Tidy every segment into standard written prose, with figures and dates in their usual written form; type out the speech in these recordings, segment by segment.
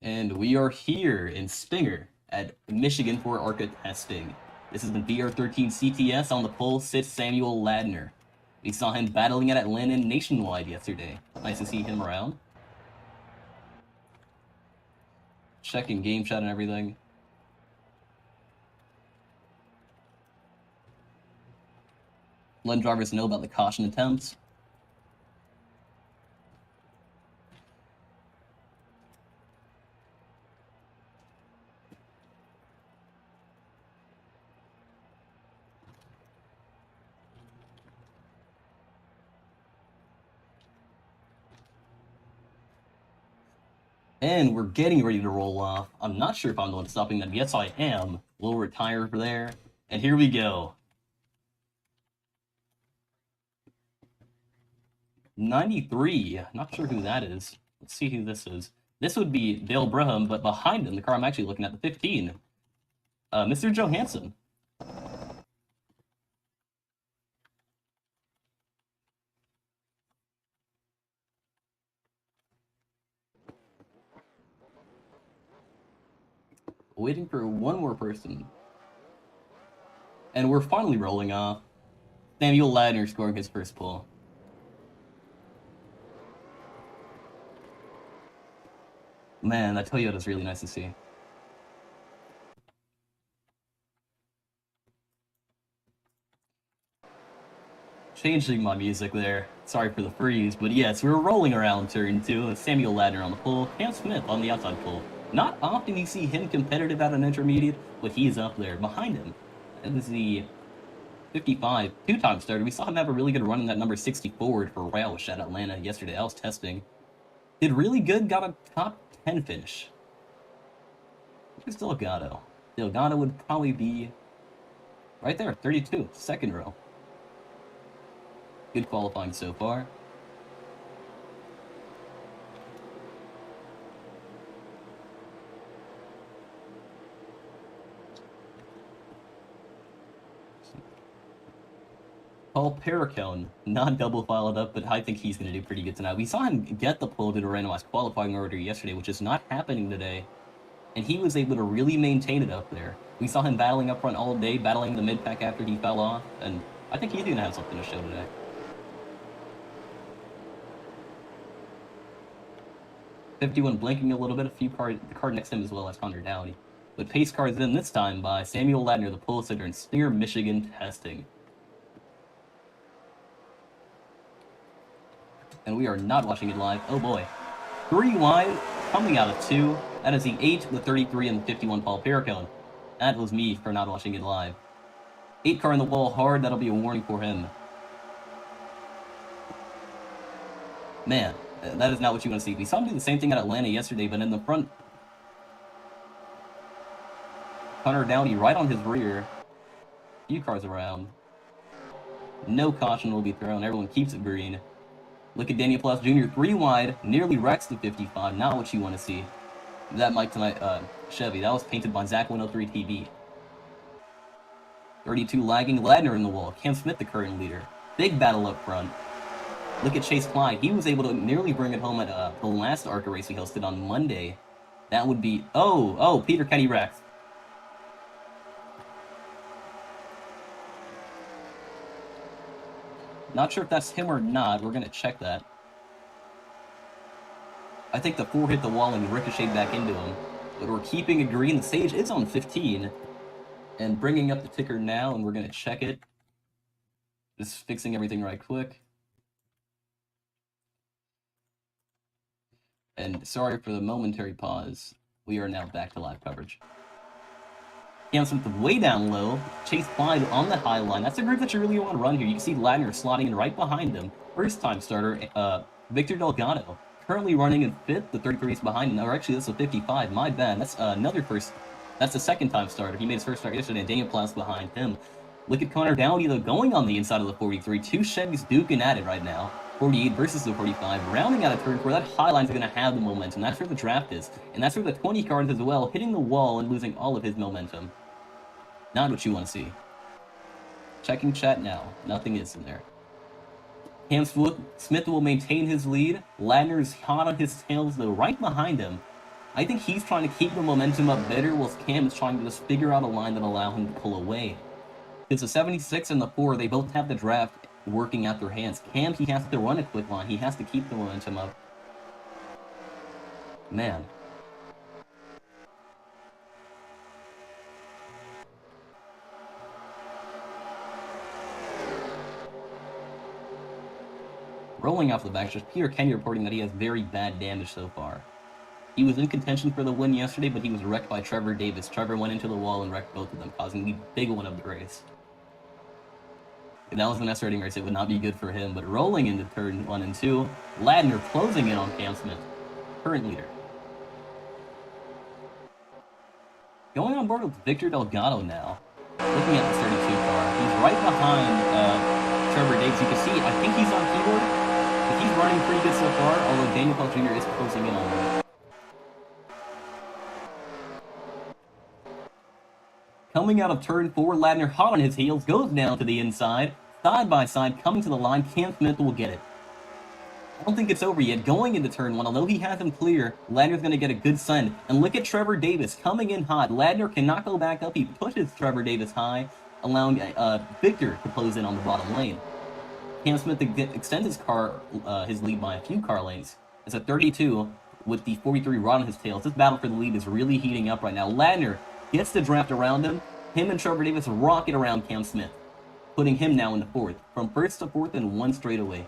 And we are here in Stinger at Michigan for Arca testing. This is the NR13 CTS. On the pole sits Samuel Ladner. We saw him battling at Atlanta nationwide yesterday. Nice to see him around. Checking game chat and everything. Letting drivers know about the caution attempts. And we're getting ready to roll off. I'm not sure if I'm the one stopping them. Yes, I am. We'll retire for there. And here we go. 93. Not sure who that is. Let's see who this is. This would be Dale Braham, but behind him, the car I'm actually looking at, the 15. Mr. Johansson. Waiting for one more person. And we're finally rolling off. Samuel Ladner scoring his first pull. Man, that Toyota is really nice to see. Changing my music there. Sorry for the freeze, but yes, we're rolling around turn 2. Samuel Ladner on the pole, Cam Smith on the outside pole. Not often you see him competitive at an intermediate, but he's up there. Behind him, that is the 55 two-time starter. We saw him have a really good run in that number 60 forward for Roush at Atlanta yesterday. I was testing. Did really good, got a top 10 finish. Where's Delgado? Delgado would probably be right there, 32, second row. Good qualifying so far. Paul Perricone, not double filed up, but I think he's going to do pretty good tonight. We saw him get the pole to the randomized qualifying order yesterday, which is not happening today. And he was able to really maintain it up there. We saw him battling up front all day, battling the mid-pack after he fell off, and I think he's going to have something to show today. '51 blinking a little bit, the car next to him as well as Connor Downey. But pace car is in this time by Samuel Ladner, the pole sitter in Stinger, Michigan testing. And we are not watching it live. Oh boy. 3 wide, coming out of 2. That is the 8, the 33, and the 51 Paul Perricone. That was me for not watching it live. 8 car in the wall hard, that'll be a warning for him. Man, that is not what you want to see. We saw him do the same thing at Atlanta yesterday, but in the front. Connor Downey right on his rear. Few cars around. No caution will be thrown. Everyone keeps it green. Look at Daniel Plas Jr. 3 wide, nearly wrecks the 55. Not what you want to see. That Mike tonight, Chevy, that was painted by Zach 103 TV. 32 lagging, Ladner in the wall. Cam Smith, the current leader. Big battle up front. Look at Chase Clyde. He was able to nearly bring it home at the last Arca race we hosted on Monday. That would be... Oh, Peter Kenny wrecked. Not sure if that's him or not. We're going to check that. I think the 4 hit the wall and ricocheted back into him. But we're keeping it green. The stage is on 15. And bringing up the ticker now, and we're going to check it. Just fixing everything right quick. And sorry for the momentary pause. We are now back to live coverage. Cam Smith way down low. Chase Clyde on the high line. That's a group that you really want to run here. You can see Ladner slotting in right behind him. First time starter, Victor Delgado. Currently running in 5th. The 33 is behind him. Or actually, that's a 55. My bad. That's another first. That's the second time starter. He made his first start yesterday, and Daniel Plas behind him. Look at Connor Downey, though, going on the inside of the 43. 2 Chevys duking at it right now. 48 versus the 45, rounding out of turn 4. That high line's going to have the momentum. That's where the draft is. And that's where the 20 car is as well, hitting the wall and losing all of his momentum. Not what you want to see. Checking chat now. Nothing is in there. Cam Smith will maintain his lead. Ladner's hot on his tails, though, right behind him. I think he's trying to keep the momentum up better, whilst Cam is trying to just figure out a line that allow him to pull away. Because the 76 and the 4, they both have the draft working at their hands. Cam, he has to run a quick line. He has to keep the momentum up. Man. Rolling off the backstretch, Peter Kenny reporting that he has very bad damage so far. He was in contention for the win yesterday, but he was wrecked by Trevor Davis. Trevor went into the wall and wrecked both of them, causing the big one of the race. If that was an S-rating race, it would not be good for him, but rolling into turn 1 and 2, Ladner closing in on Cam Smith, current leader. Going on board with Victor Delgado now. Looking at the 32 car, he's right behind Trevor Davis. You can see, I think he's on keyboard, but he's running pretty good so far, although Daniel Pell Jr. is closing in on him. Coming out of turn 4, Ladner hot on his heels, goes down to the inside, side by side, coming to the line. Cam Smith will get it. I don't think it's over yet. Going into turn 1, although he has him clear, Ladner's going to get a good send. And look at Trevor Davis coming in hot. Ladner cannot go back up. He pushes Trevor Davis high, allowing Victor to close in on the bottom lane. Cam Smith extends his lead by a few car lengths. It's a 32 with the 43 rod on his tail. This battle for the lead is really heating up right now. Ladner gets the draft around him. Him and Trevor Davis rocket around Cam Smith, putting him now in the 4th. From 1st to 4th and 1 straightaway.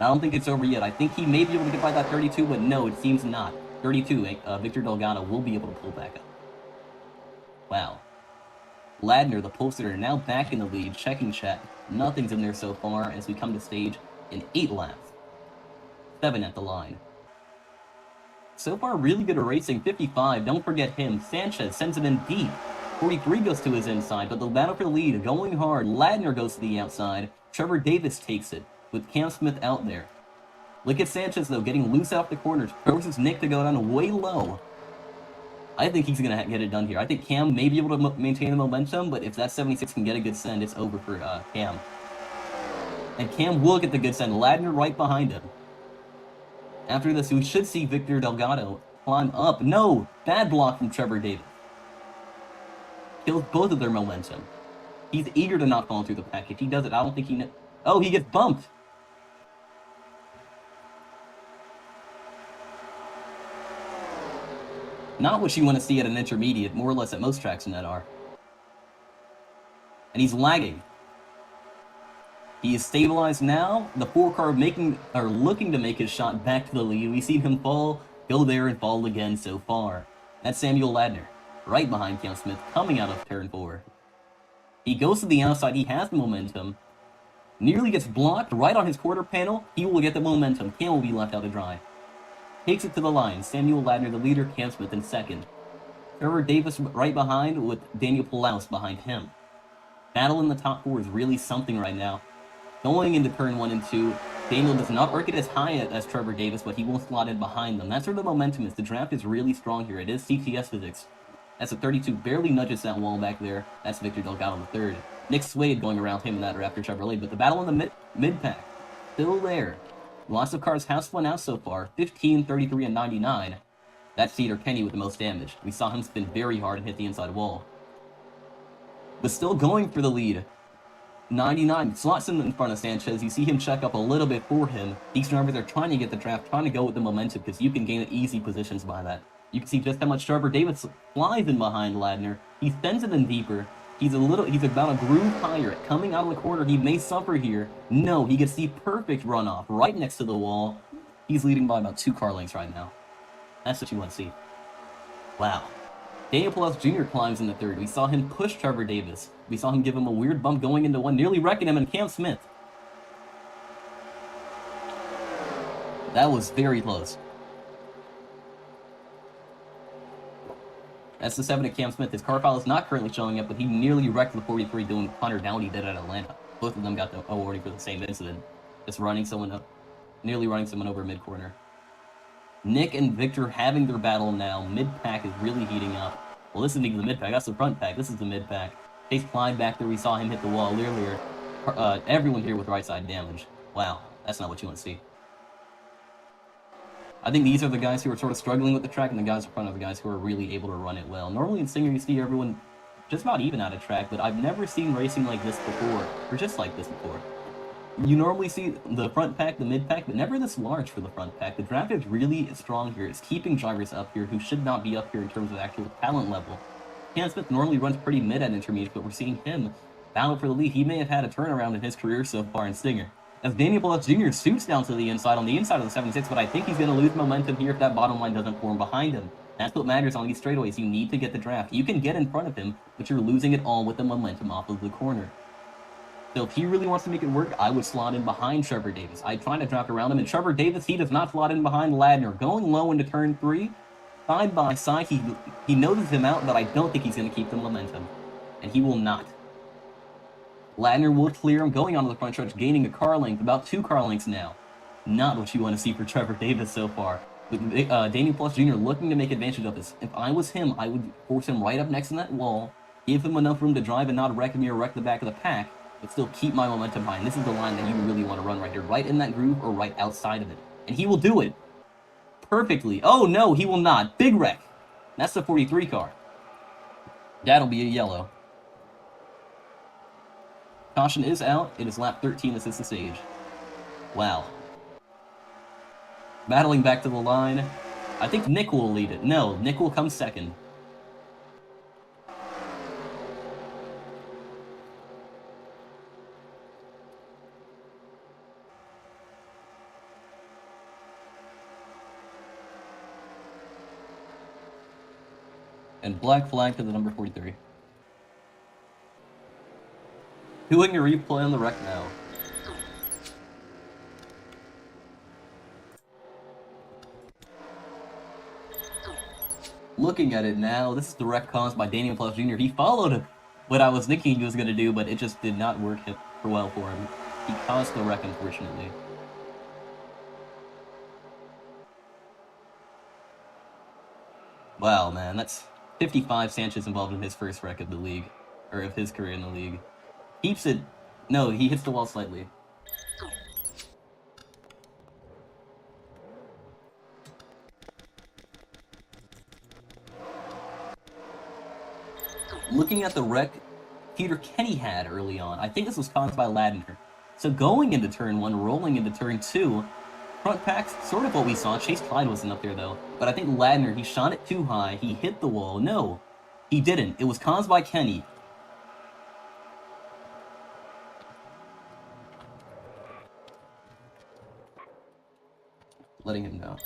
I don't think it's over yet. I think he may be able to get by that 32, but no, it seems not. 32, Victor Delgado will be able to pull back up. Wow. Ladner, the pole sitter, now back in the lead, checking chat. Nothing's in there so far as we come to stage in 8 laps. 7 at the line. So far, really good at racing. 55, don't forget him. Sanchez sends it in deep. 43 goes to his inside, but the battle for the lead going hard. Ladner goes to the outside. Trevor Davis takes it, with Cam Smith out there. Look at Sanchez, though, getting loose off the corners. Forces Nick to go down way low. I think he's going to get it done here. I think Cam may be able to maintain the momentum, but if that 76 can get a good send, it's over for Cam. And Cam will get the good send. Ladner right behind him. After this, we should see Victor Delgado climb up. No! Bad block from Trevor Davis. Kills both of their momentum. He's eager to not fall through the package. He does it. I don't think he... Oh, he gets bumped! Not what you want to see at an intermediate, more or less at most tracks in that are. And he's lagging. He is stabilized now. The 4 car looking to make his shot back to the lead. We've seen him fall, go there, and fall again so far. That's Samuel Ladner, right behind Cam Smith, coming out of turn 4. He goes to the outside. He has the momentum. Nearly gets blocked right on his quarter panel. He will get the momentum. Cam will be left out to dry. Takes it to the line. Samuel Ladner, the leader. Cam Smith in 2nd. Trevor Davis right behind, with Daniel Palaus behind him. Battle in the top 4 is really something right now. Going into turn 1 and 2, Daniel does not arc it as high as Trevor Davis, but he will slot in behind them. That's where the momentum is. The draft is really strong here. It is CTS physics. That's a 32, barely nudges that wall back there. That's Victor Delgado in the 3rd. Nick Swade going around him in that after Chevrolet, but the battle in the mid-pack, still there. Lots of cars have spun out so far, 15, 33, and 99. That's Peter Kenny with the most damage. We saw him spin very hard and hit the inside wall. But still going for the lead. 99 slots in front of Sanchez. You see him check up a little bit for him. These drivers are trying to get the draft, trying to go with the momentum, because you can gain easy positions by that. You can see just how much Trevor Davis flies in behind Ladner. He sends it in deeper. He's about a groove higher. Coming out of the corner, he may suffer here. No, he gets the perfect runoff right next to the wall. He's leading by about 2 car lengths right now. That's what you want to see. Wow. Daniel Palaus Jr. climbs in the 3rd. We saw him push Trevor Davis. We saw him give him a weird bump going into 1, nearly wrecking him, and Cam Smith. That was very close. That's the 7 of Cam Smith. His car file is not currently showing up, but he nearly wrecked the 43 doing Hunter down what he did at Atlanta. Both of them got the awarding for the same incident. Just running someone up, nearly running someone over mid-corner. Nick and Victor having their battle now. Mid-pack is really heating up. Well, this isn't even the mid-pack. That's the front pack. This is the mid-pack. Chase Clyde back there. We saw him hit the wall earlier. Everyone here with right side damage. Wow. That's not what you want to see. I think these are the guys who are sort of struggling with the track, and the guys in front are the guys who are really able to run it well. Normally in Stinger, you see everyone just about even out of track, but I've never seen racing like this before, or just like this before. You normally see the front pack, the mid pack, but never this large for the front pack. The draft is really strong here. It's keeping drivers up here who should not be up here in terms of actual talent level. Cam Smith normally runs pretty mid at intermediate, but we're seeing him battle for the lead. He may have had a turnaround in his career so far in Stinger. As Daniel Pelez Jr. shoots down to the inside on the inside of the 76, but I think he's going to lose momentum here if that bottom line doesn't form behind him. That's what matters on these straightaways. You need to get the draft. You can get in front of him, but you're losing it all with the momentum off of the corner. So if he really wants to make it work, I would slot in behind Trevor Davis. I try to draft around him, and Trevor Davis, he does not slot in behind Ladner. Going low into turn 3, side by side, he notices him out, but I don't think he's going to keep the momentum. And he will not. Ladner will clear him, going onto the front stretch, gaining a car length, about 2 car lengths now. Not what you want to see for Trevor Davis so far. With Daniel Pelez Jr. looking to make advantage of this. If I was him, I would force him right up next to that wall, give him enough room to drive and not wreck me or wreck the back of the pack, but still keep my momentum high. And this is the line that you really want to run right here, right in that groove or right outside of it. And he will do it perfectly. Oh no, he will not. Big wreck. That's the 43 car. That'll be a yellow. Caution is out. It is lap 13. This is the stage. Wow. Battling back to the line. I think Nick will lead it. No, Nick will come second. And black flag to the number 43. Doing a replay on the wreck now. Looking at it now, this is the wreck caused by Daniel Pelez Jr. He followed what I was thinking he was going to do, but it just did not work well for him. He caused the wreck, unfortunately. Wow, man, that's 55 Sanchez involved in his first wreck of the league, or of his career in the league. Keeps it. No, he hits the wall slightly. Looking at the wreck Peter Kenny had early on, I think this was caused by Ladner. So going into turn 1, rolling into turn 2, front packs, sort of what we saw. Chase Clyde wasn't up there though, but I think Ladner, he shot it too high, he hit the wall. No, he didn't. It was caused by Kenny. Letting him know.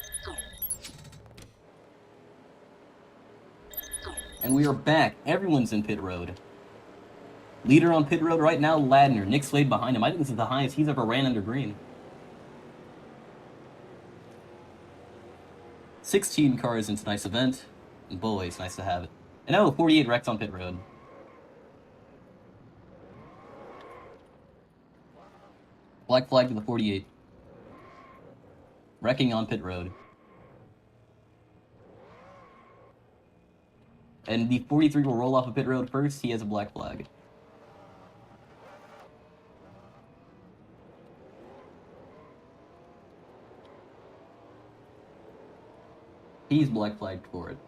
And we are back. Everyone's in pit road. Leader on pit road right now, Ladner. Nick Slade behind him. I think this is the highest he's ever ran under green. 16 cars in tonight's event. And boy, it's nice to have it. And oh, 48 wrecks on pit road. Black flag to the 48. Wrecking on pit road. And the 43 will roll off of pit road first. He has a black flag. He's black flagged for it.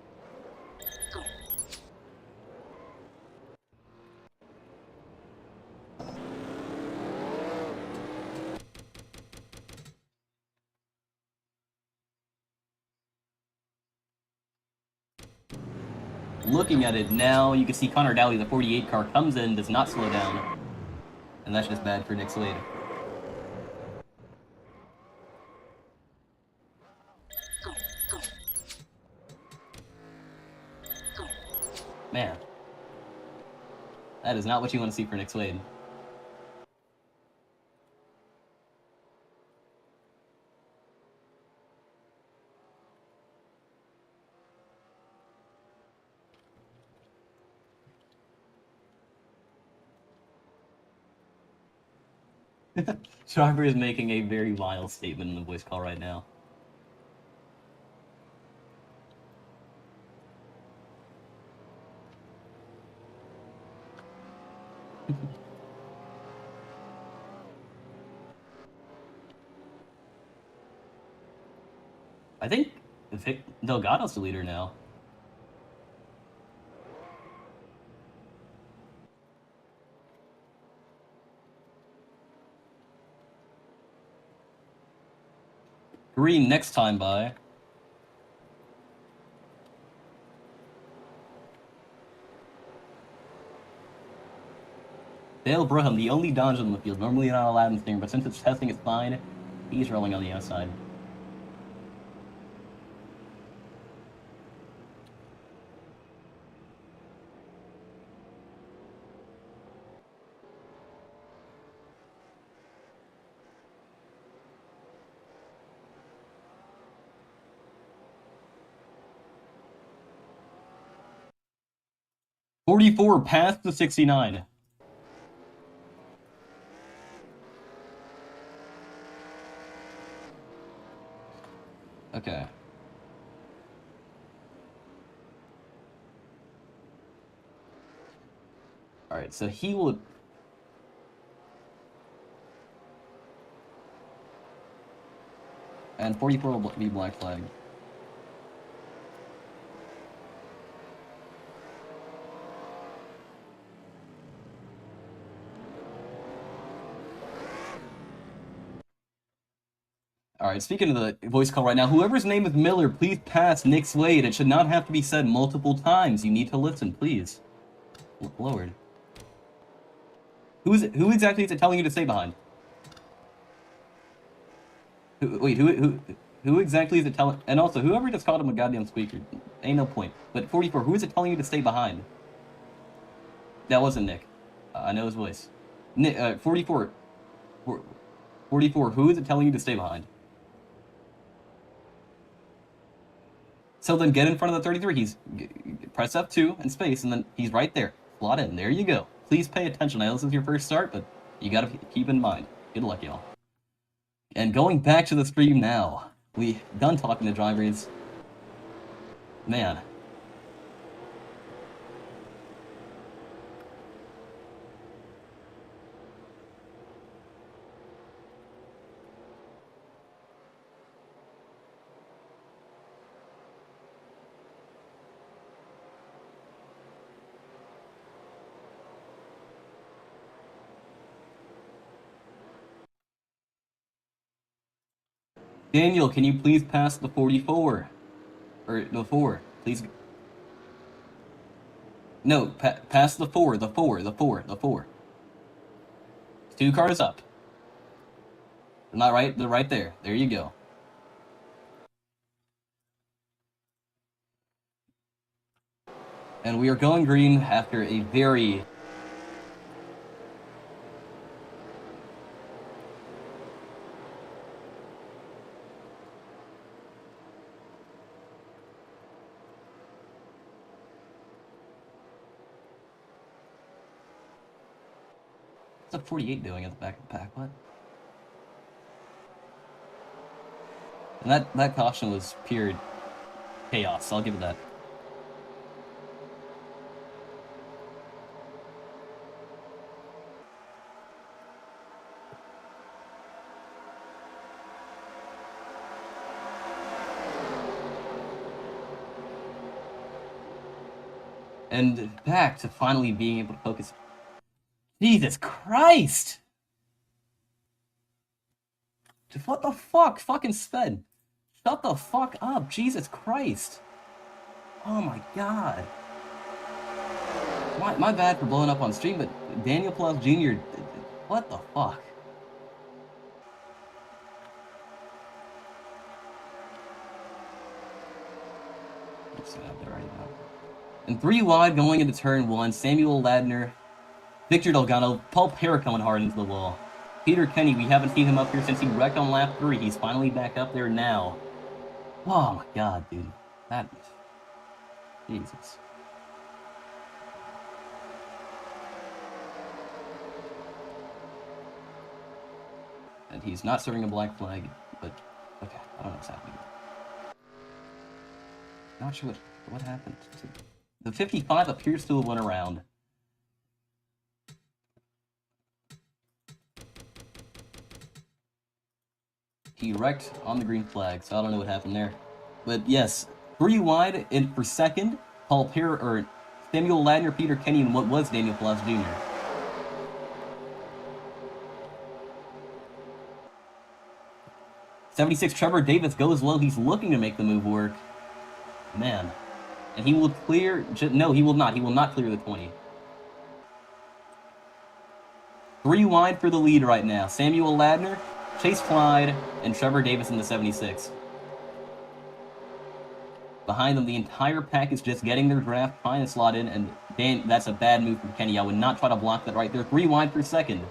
Looking at it now, you can see Connor Dowley, the 48 car, comes in, does not slow down. And that's just bad for Nick Slade. Man. That is not what you want to see for Nick Slade. Sharper is making a very vile statement in the voice call right now. I think Delgado's the leader now. Green next time by. Dale Braham, the only Dodge on the field. Normally not allowed in this thing, but since it's testing, it's fine. He's rolling on the outside. .44 past the 69. Okay. Alright, so he will... And 44 will be black flag. Alright, speaking of the voice call right now, whoever's name is Miller, please pass Nick Slade. It should not have to be said multiple times. You need to listen, please. Lord. Who exactly is it telling you to stay behind? Who exactly is it telling? And also, whoever just called him a goddamn squeaker, ain't no point. But 44, who is it telling you to stay behind? That wasn't Nick. I know his voice. Nick, 44. 44, who is it telling you to stay behind? So then get in front of the 33. Press F2 and space, and then he's right there. Slot in. There you go. Please pay attention. I know this is your first start, but you gotta keep in mind. Good luck, y'all. And going back to the stream now. We done talking to drivers. Man. Daniel, can you please pass the 44? Or the 4, please. No, pass the 4, the 4, the 4, the 4. 2 cars up. Not right, they're right there. There you go. And we are going green after a very... What's a 48 doing at the back of the pack? What? And that caution was pure chaos. I'll give it that. And back to finally being able to focus. Jesus Christ! What the fuck? Fucking sped. Shut the fuck up. Jesus Christ. Oh my god. My bad for blowing up on stream, but Daniel Plus Jr. What the fuck? And 3 wide going into turn 1. Samuel Ladner, Victor Delgado, Paul Parra coming hard into the wall. Peter Kenny, we haven't seen him up here since he wrecked on lap 3. He's finally back up there now. Oh my god, dude. That is... Jesus. And he's not serving a black flag, but... Okay, I don't know what's happening. Not sure what happened. The 55 appears to have went around. He wrecked on the green flag, so I don't know what happened there. But yes, 3 wide in for second. Samuel Ladner, Peter Kenny, and what was Daniel Plus Jr. '76 Trevor Davis goes low. He's looking to make the move work. Man. And he will clear... No, he will not. He will not clear the 20. 3 wide for the lead right now. Samuel Ladner, Chase Clyde, and Trevor Davis in the 76. Behind them, the entire pack is just getting their draft, trying to slot in, and that's a bad move from Kenny. I would not try to block that right there. 3 wide for second.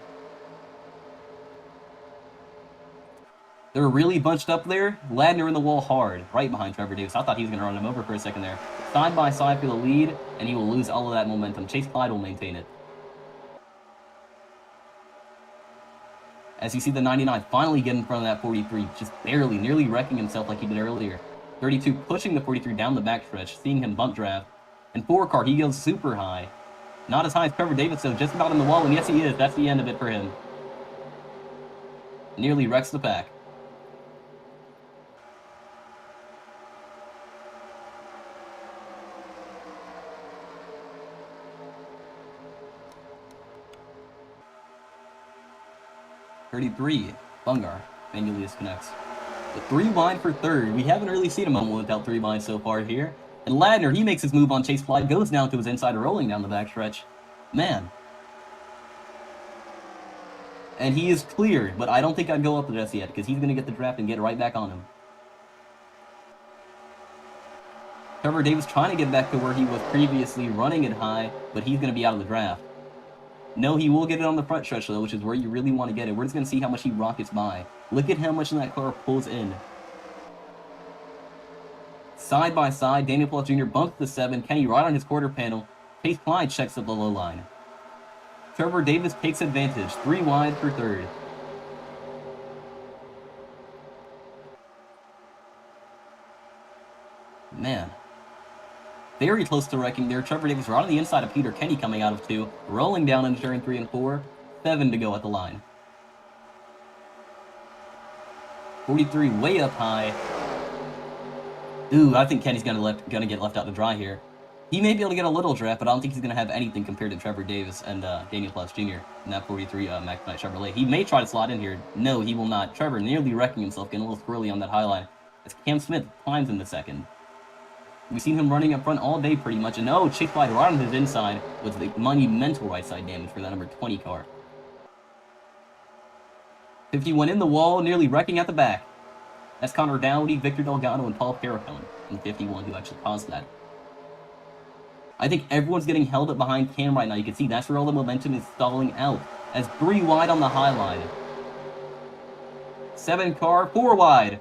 They're really bunched up there. Ladner in the wall hard, right behind Trevor Davis. I thought he was going to run him over for a second there. Side by side for the lead, and he will lose all of that momentum. Chase Clyde will maintain it. As you see the 99 finally get in front of that 43, just barely, nearly wrecking himself like he did earlier. 32 pushing the 43 down the backstretch, seeing him bump draft. And 4 car, he goes super high. Not as high as Trevor Davis, though, just about in the wall, and yes he is. That's the end of it for him. Nearly wrecks the pack. '33, Bungar manually disconnects. But 3 wide for third. We haven't really seen a moment without 3 wide so far here. And Ladner, he makes his move on Chase Clyde, goes down to his inside, rolling down the backstretch. Man. And he is cleared, but I don't think I'd go up to just yet, because he's going to get the draft and get right back on him. Trevor Davis trying to get back to where he was previously, running it high, but he's going to be out of the draft. No, he will get it on the front stretch, though, which is where you really want to get it. We're just going to see how much he rockets by. Look at how much that car pulls in. Side by side, Daniel Plus Jr. bumps the 7. Kenny right on his quarter panel. Chase Clyde checks up the low line. Trevor Davis takes advantage. 3 wide for third. Man. Very close to wrecking there. Trevor Davis right on the inside of Peter Kenny coming out of 2. Rolling down into turn 3 and 4. 7 to go at the line. 43 way up high. Ooh, I think Kenny's gonna get left out to dry here. He may be able to get a little draft, but I don't think he's gonna have anything compared to Trevor Davis and Daniel Plus Jr. in that 43 Mac Knight Chevrolet. He may try to slot in here. No, he will not. Trevor nearly wrecking himself, getting a little squirrely on that high line. As Cam Smith climbs in the second. We've seen him running up front all day pretty much, and oh, Chase Clyde right on his inside with the monumental right side damage for that number 20 car. 51 in the wall, nearly wrecking at the back. That's Connor Dowdy, Victor Delgado, and Paul Perricone in 51 who actually caused that. I think everyone's getting held up behind Cam right now. You can see that's where all the momentum is stalling out. As 3 wide on the high line. 7 car, 4 wide.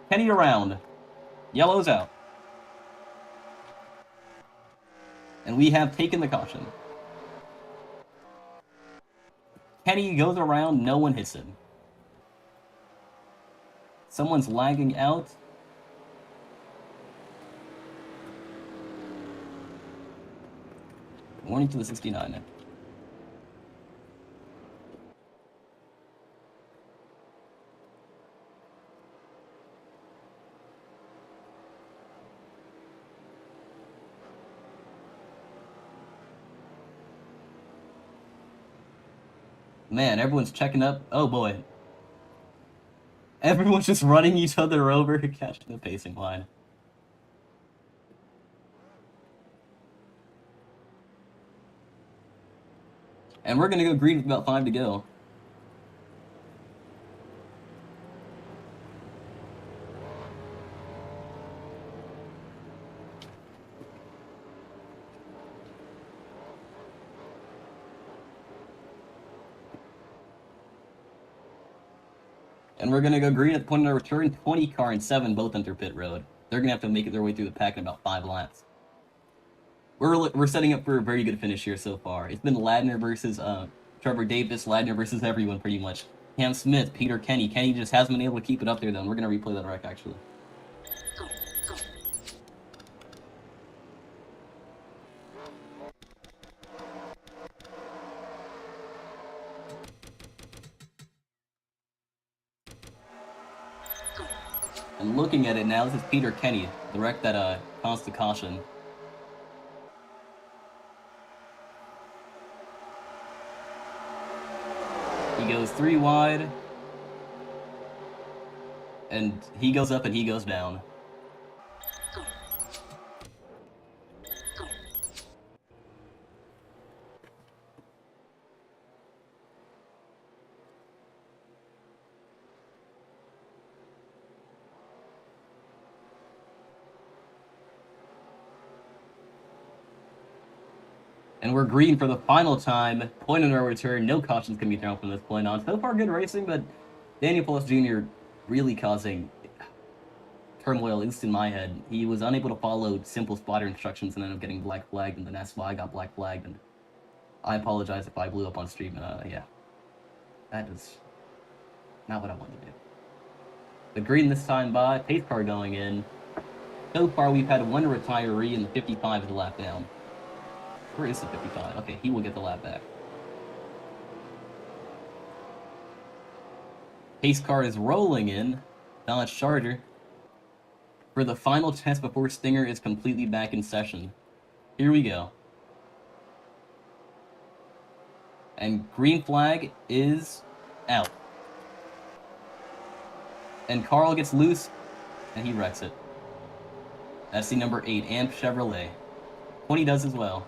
Kenny around. Yellow's out. And we have taken the caution. Kenny goes around, no one hits him. Someone's lagging out. Warning to the 69. Man, everyone's checking up. Oh boy. Everyone's just running each other over to catch the pacing line. And we're gonna go green with about 5 to go. And we're going to go green at the point of no return. 20 car and 7 both enter pit road. They're going to have to make their way through the pack in about 5 laps. We're setting up for a very good finish here so far. It's been Ladner versus Trevor Davis, Ladner versus everyone pretty much. Cam Smith, Peter Kenny. Kenny just hasn't been able to keep it up there though, and we're going to replay that wreck actually. I'm looking at it now. This is Peter Kenny, the wreck that caused the caution. He goes 3 wide. And he goes up and he goes down. And we're green for the final time. Point of no return. No cautions can be thrown from this point on. So far, good racing, but Daniel Plus Jr. really causing turmoil, at least in my head. He was unable to follow simple spotter instructions and ended up getting black flagged, and then that's why I got black flagged. And I apologize if I blew up on stream. Yeah, that is not what I wanted to do. But green this time by, pace car going in. So far, we've had one retiree, and the 55 is the lap down. Where is the 55? Okay, he will get the lap back. Pace car is rolling in. Dodge Charger. For the final test before Stinger is completely back in session. Here we go. And green flag is out. And Carl gets loose, and he wrecks it. That's the number 8, Amp Chevrolet. 20 does as well.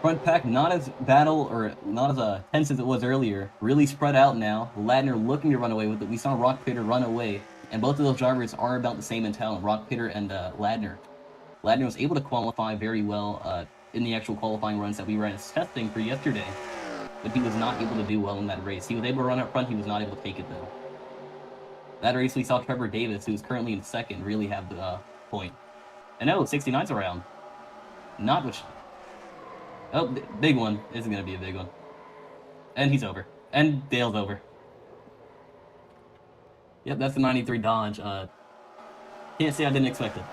Front pack not as tense as it was earlier. Really spread out now. Ladner looking to run away with it. We saw Rock Pitter run away, and both of those drivers are about the same in talent. Rock Pitter and Ladner. Ladner was able to qualify very well in the actual qualifying runs that we ran as testing for yesterday, but he was not able to do well in that race. He was able to run up front. He was not able to take it though. That race we saw Trevor Davis, who's currently in second, really have the point. And oh, 69's around. Not which. Oh, big one. This is going to be a big one. And he's over. And Dale's over. Yep, that's the 93 Dodge. Can't say I didn't expect it.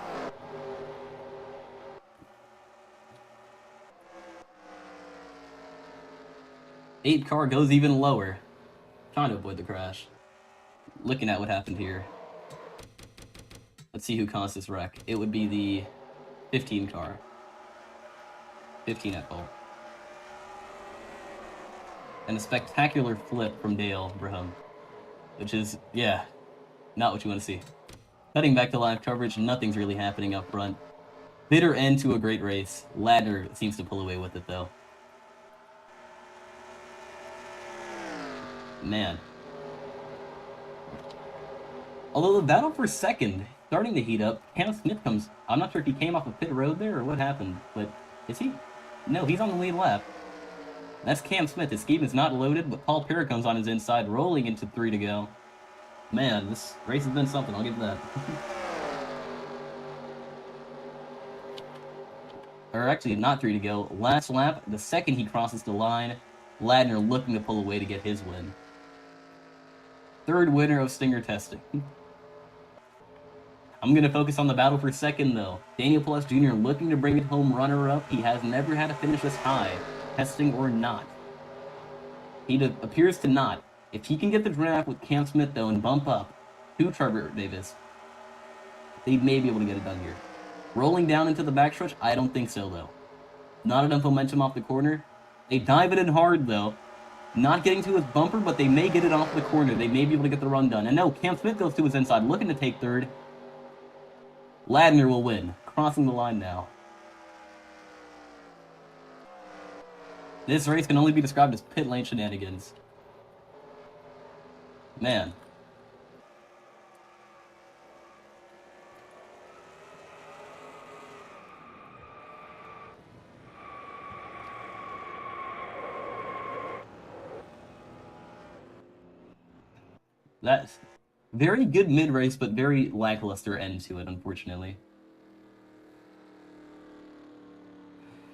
Eight car goes even lower. Trying to avoid the crash. Looking at what happened here. Let's see who caused this wreck. It would be the 15 car. 15 at fault. And a spectacular flip from Dale Braham, which is, yeah, not what you want to see. Cutting back to live coverage, nothing's really happening up front. Bitter end to a great race. Ladner seems to pull away with it, though. Man. Although the battle for second starting to heat up, Cam Smith comes. I'm not sure if he came off a pit road there or what happened, but is he? No, he's on the lead lap. That's Cam Smith. His scheme is not loaded, but Paul Perra comes on his inside, rolling into 3 to go. Man, this race has been something, I'll give that. Or actually, not 3 to go. Last lap, the second he crosses the line, Ladner looking to pull away to get his win. Third winner of Stinger testing. I'm going to focus on the battle for second, though. Daniel Plus Jr. looking to bring it home runner-up. He has never had a finish this high, testing or not. He appears to not. If he can get the draft with Cam Smith, though, and bump up to Trevor Davis, they may be able to get it done here. Rolling down into the backstretch, I don't think so, though. Not enough momentum off the corner. They dive it in hard, though. Not getting to his bumper, but they may get it off the corner. They may be able to get the run done. And no, Cam Smith goes to his inside, looking to take third. Ladner will win, crossing the line now. This race can only be described as pit lane shenanigans. Man. That's very good mid-race, but very lackluster end to it, unfortunately.